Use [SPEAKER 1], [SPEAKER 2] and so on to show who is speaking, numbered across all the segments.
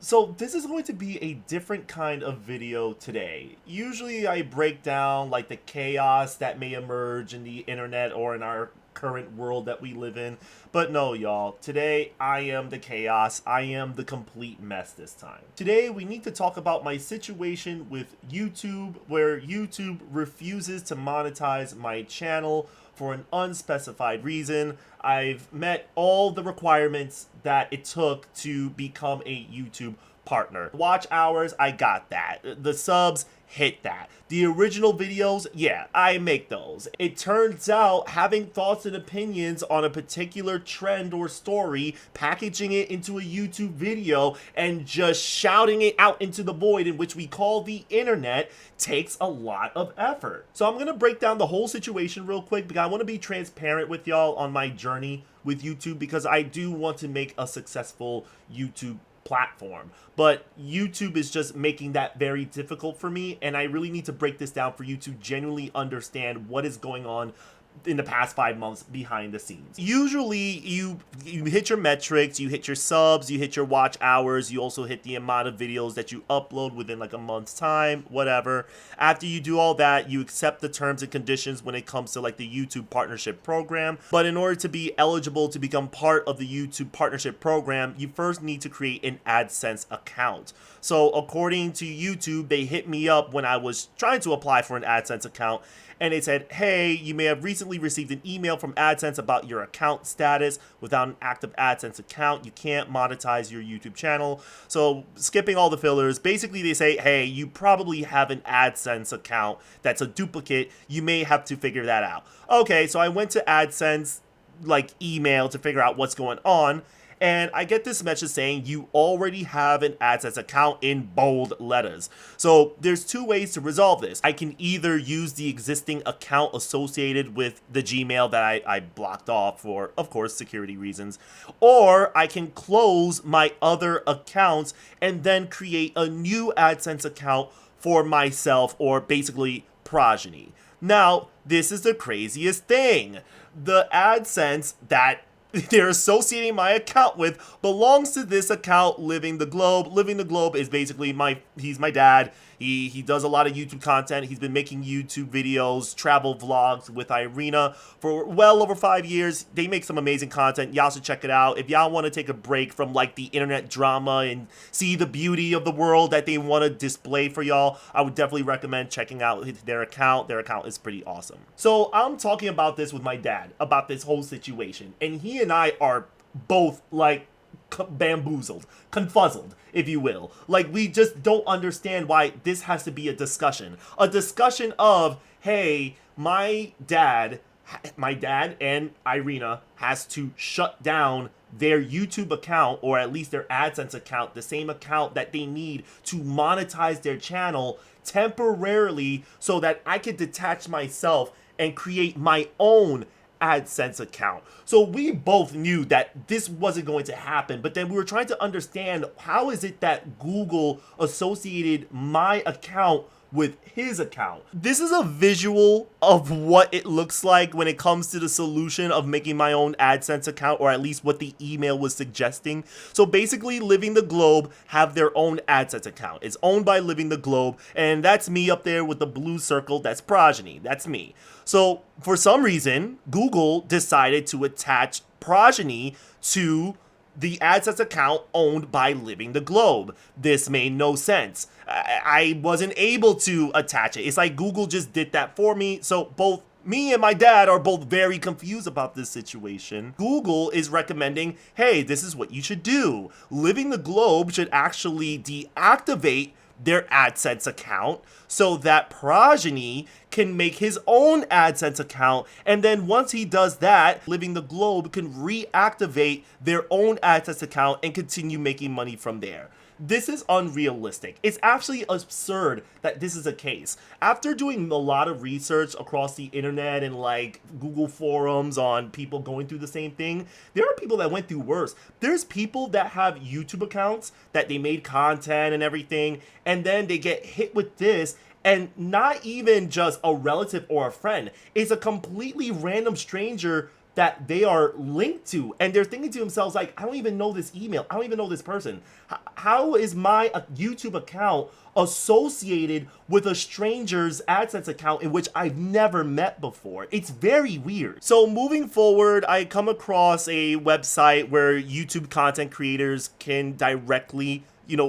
[SPEAKER 1] So this is going to be a different kind of video today. Usually I break down like the chaos that may emerge in the internet or in our current world that we live in. But no, y'all. Today I am the chaos. I am the complete mess this time. Today we need to talk about my situation with YouTube, where YouTube refuses to monetize my channel for an unspecified reason. I've met all the requirements that it took to become a YouTube partner. Watch hours, I got that. The subs, hit that. The original videos, yeah, I make those. It turns out having thoughts and opinions on a particular trend or story, packaging it into a YouTube video, and just shouting it out into the void, in which we call the internet, takes a lot of effort. So I'm gonna break down the whole situation real quick because I want to be transparent with y'all on my journey with YouTube, because I do want to make a successful YouTube platform. But YouTube is just making that very difficult for me, and I really need to break this down for you to genuinely understand what is going on in the past 5 months behind the scenes. Usually you hit your metrics, you hit your subs, you hit your watch hours, you also hit the amount of videos that you upload within like a month's time, whatever. After you do all that, you accept the terms and conditions when it comes to like the YouTube partnership program. But in order to be eligible to become part of the YouTube partnership program, you first need to create an AdSense account. So according to YouTube, they hit me up when I was trying to apply for an AdSense account, and it said, hey, you may have recently received an email from AdSense about your account status. Without an active AdSense account, you can't monetize your YouTube channel. So skipping all the fillers, basically they say, hey, you probably have an AdSense account that's a duplicate. You may have to figure that out. Okay, so I went to AdSense like email to figure out what's going on, and I get this message saying you already have an AdSense account in bold letters. So there's two ways to resolve this. I can either use the existing account associated with the Gmail that I blocked off for, of course, security reasons, or I can close my other accounts and then create a new AdSense account for myself, or basically progeny. Now, this is the craziest thing. The AdSense that they're associating my account with belongs to this account, Living the Globe. Living the Globe is basically he's my dad. He does a lot of YouTube content. He's been making YouTube videos, travel vlogs with Irina for well over 5 years. They make some amazing content. Y'all should check it out. If y'all want to take a break from like the internet drama and see the beauty of the world that they want to display for y'all, I would definitely recommend checking out their account. Their account is pretty awesome. So I'm talking about this with my dad, about this whole situation, and he and I are both like bamboozled, confuzzled, if you will. Like, we just don't understand why this has to be a discussion. A discussion of, hey, my dad and Irina has to shut down their YouTube account, or at least their AdSense account, the same account that they need to monetize their channel temporarily, so that I could detach myself and create my own AdSense account. So we both knew that this wasn't going to happen, but then we were trying to understand, how is it that Google associated my account with his account? This is a visual of what it looks like when it comes to the solution of making my own AdSense account, or at least what the email was suggesting. So basically, Living the Globe have their own AdSense account. It's owned by Living the Globe, and that's me up there with the blue circle. That's progeny. That's me. So for some reason, Google decided to attach progeny to the AdSense account owned by Living the Globe. This made no sense. I wasn't able to attach it. It's like Google just did that for me. So both me and my dad are both very confused about this situation. Google is recommending, hey, this is what you should do. Living the Globe should actually deactivate their AdSense account so that progeny can make his own AdSense account, and then once he does that, Living the Globe can reactivate their own AdSense account and continue making money from there. This is unrealistic. It's actually absurd that this is a case. After doing a lot of research across the internet and like Google forums on people going through the same thing, there are people that went through worse. There's people that have YouTube accounts that they made content and everything, and then they get hit with this, and not even just a relative or a friend. It's a completely random stranger that they are linked to, and they're thinking to themselves like, I don't even know this email, I don't even know this person. How is my YouTube account associated with a stranger's AdSense account in which I've never met before? It's very weird. So moving forward, I come across a website where YouTube content creators can directly,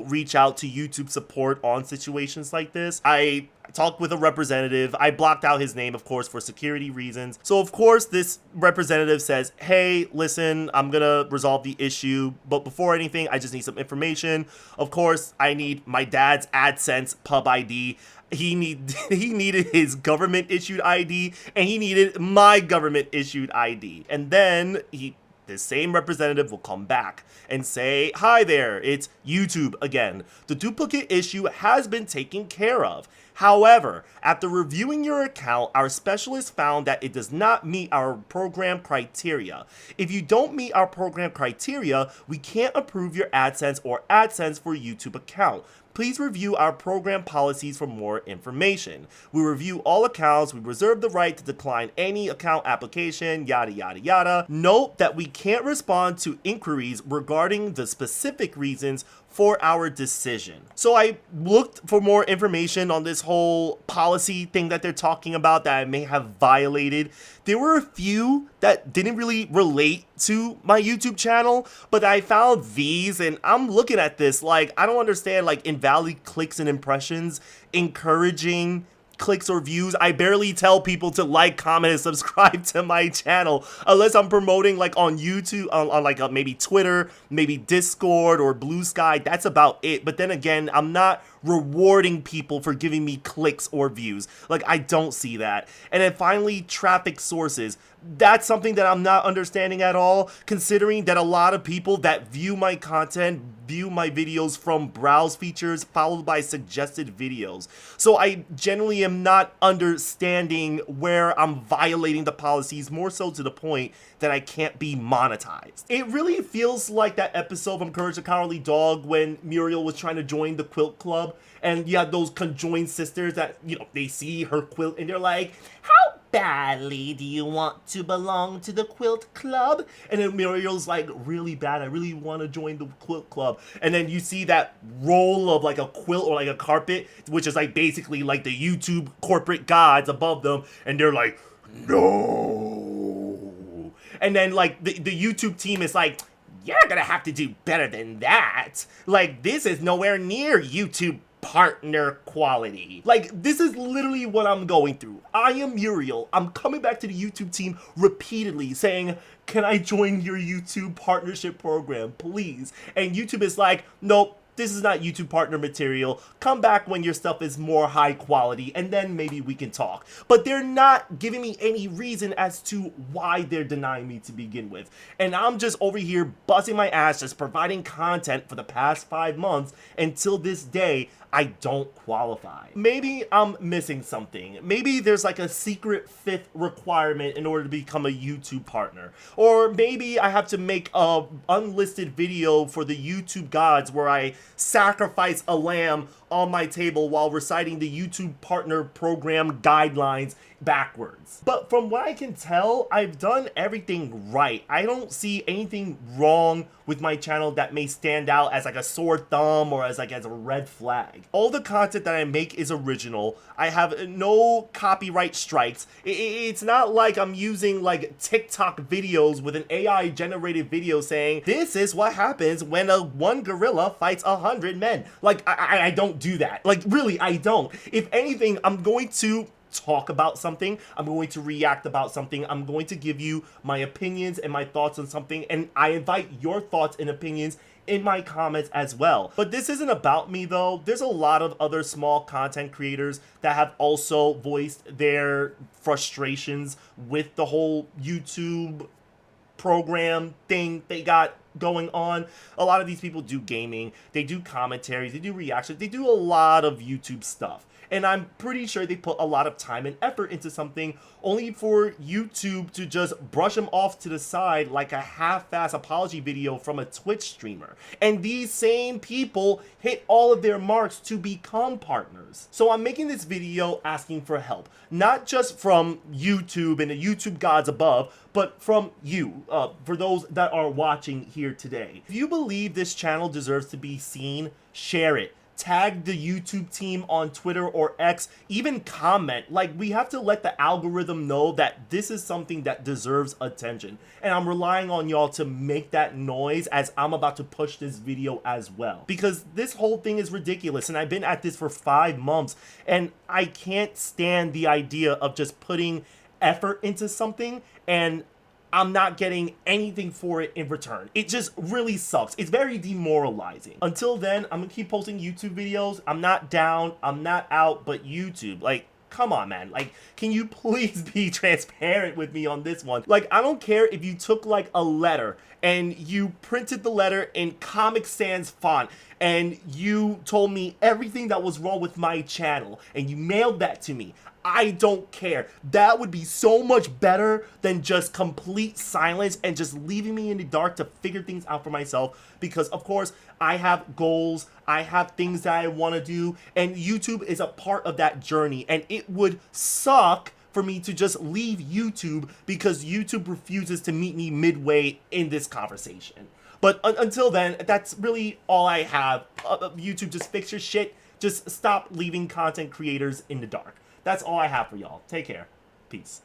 [SPEAKER 1] reach out to YouTube support on situations like this. I talked with a representative. I blocked out his name, of course, for security reasons. So, of course, this representative says, hey, listen, I'm gonna resolve the issue, but before anything, I just need some information. Of course, I need my dad's AdSense pub ID. He needed his government issued ID, and he needed my government issued ID. And then the same representative will come back and say, hi there, it's YouTube again. The duplicate issue has been taken care of. However, after reviewing your account, our specialist found that it does not meet our program criteria. If you don't meet our program criteria, we can't approve your AdSense or AdSense for YouTube account. Please review our program policies for more information. We review all accounts. We reserve the right to decline any account application, yada, yada, yada. Note that we can't respond to inquiries regarding the specific reasons for our decision. So I looked for more information on this whole policy thing that they're talking about that I may have violated. There were a few that didn't really relate to my YouTube channel, but I found these, and I'm looking at this like, I don't understand, like invalid clicks and impressions, encouraging clicks or views. I barely tell people to like, comment, and subscribe to my channel unless I'm promoting like on YouTube, on like maybe Twitter, maybe Discord or Blue Sky. That's about it. But then again, I'm not rewarding people for giving me clicks or views. Like, I don't see that. And then finally, traffic sources. That's something that I'm not understanding at all, considering that a lot of people that view my content view my videos from browse features followed by suggested videos. So I generally am not understanding where I'm violating the policies, more so to the point that I can't be monetized. It really feels like that episode from Courage the Cowardly Dog when Muriel was trying to join the quilt club, and you have those conjoined sisters that, they see her quilt and they're like, how badly do you want to belong to the quilt club? And then Muriel's like, really bad, I really want to join the quilt club. And then you see that roll of like a quilt or like a carpet, which is like basically like the YouTube corporate gods above them, and they're like, no. And then like the YouTube team is like, you're gonna have to do better than that. Like, this is nowhere near YouTube partner quality. Like, this is literally what I'm going through. I am Muriel. I'm coming back to the YouTube team repeatedly saying, can I join your YouTube partnership program, please? And YouTube is like, nope, this is not YouTube partner material. Come back when your stuff is more high quality, and then maybe we can talk. But they're not giving me any reason as to why they're denying me to begin with. And I'm just over here busting my ass, just providing content for the past 5 months until this day. I don't qualify. Maybe I'm missing something. Maybe there's like a secret 5th requirement in order to become a YouTube partner. Or maybe I have to make a unlisted video for the YouTube gods where I sacrifice a lamb on my table while reciting the YouTube partner program guidelines backwards. But from what I can tell, I've done everything right. I don't see anything wrong with my channel that may stand out as like a sore thumb or as a red flag. All the content that I make is original. I have no copyright strikes. It's not like I'm using like TikTok videos with an AI generated video saying, this is what happens when one gorilla fights 100 men. Like, I don't do that. Like, really, I don't. If anything, I'm going to talk about something, I'm going to react about something, I'm going to give you my opinions and my thoughts on something, and I invite your thoughts and opinions in my comments as well. But this isn't about me though. There's a lot of other small content creators that have also voiced their frustrations with the whole YouTube program thing they got going on. A lot of these people do gaming, they do commentaries, they do reactions, they do a lot of YouTube stuff. And I'm pretty sure they put a lot of time and effort into something only for YouTube to just brush them off to the side like a half-ass apology video from a Twitch streamer. And these same people hit all of their marks to become partners. So I'm making this video asking for help, not just from YouTube and the YouTube gods above, but from you, for those that are watching here today. If you believe this channel deserves to be seen, share it. Tag the YouTube team on Twitter or X, even comment. Like, we have to let the algorithm know that this is something that deserves attention. And I'm relying on y'all to make that noise as I'm about to push this video as well. Because this whole thing is ridiculous, and I've been at this for 5 months, and I can't stand the idea of just putting effort into something and I'm not getting anything for it in return. It just really sucks. It's very demoralizing. Until then, I'm gonna keep posting YouTube videos. I'm not down, I'm not out, but YouTube, like, come on, man. Like, can you please be transparent with me on this one? Like, I don't care if you took like a letter and you printed the letter in Comic Sans font and you told me everything that was wrong with my channel and you mailed that to me. I don't care. That would be so much better than just complete silence and just leaving me in the dark to figure things out for myself, because of course I have goals, I have things that I want to do, and YouTube is a part of that journey, and it would suck for me to just leave YouTube because YouTube refuses to meet me midway in this conversation. But until then, that's really all I have. YouTube, just fix your shit. Just stop leaving content creators in the dark. That's all I have for y'all. Take care. Peace.